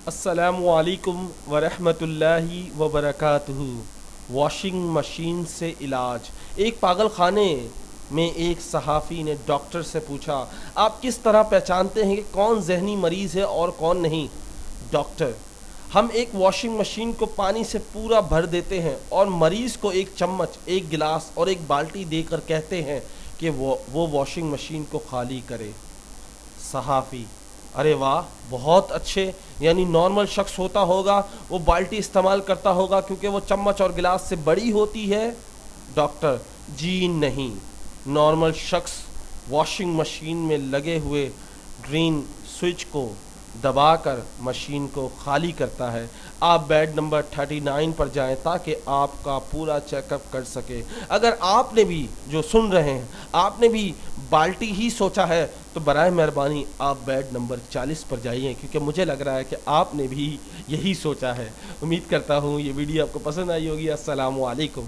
السلام علیکم ورحمۃ اللہ وبرکاتہ۔ واشنگ مشین سے علاج۔ ایک پاگل خانے میں ایک صحافی نے ڈاکٹر سے پوچھا، آپ کس طرح پہچانتے ہیں کہ کون ذہنی مریض ہے اور کون نہیں؟ ڈاکٹر: ہم ایک واشنگ مشین کو پانی سے پورا بھر دیتے ہیں اور مریض کو ایک چمچ، ایک گلاس اور ایک بالٹی دے کر کہتے ہیں کہ وہ واشنگ مشین کو خالی کرے۔ صحافی: ارے واہ، بہت اچھے، یعنی نارمل شخص ہوتا ہوگا وہ بالٹی استعمال کرتا ہوگا کیونکہ وہ چمچ اور گلاس سے بڑی ہوتی ہے؟ ڈاکٹر: جی نہیں، نارمل شخص واشنگ مشین میں لگے ہوئے ڈرین سوئچ کو دبا کر مشین کو خالی کرتا ہے۔ آپ بیڈ نمبر 39 پر جائیں تاکہ آپ کا پورا چیک اپ کر سکے۔ اگر آپ نے بھی، جو سن رہے ہیں، آپ نے بھی بالٹی ہی سوچا ہے تو برائے مہربانی آپ بیڈ نمبر 40 پر جائیے، کیونکہ مجھے لگ رہا ہے کہ آپ نے بھی یہی سوچا ہے۔ امید کرتا ہوں یہ ویڈیو آپ کو پسند آئی ہوگی۔ السلام علیکم۔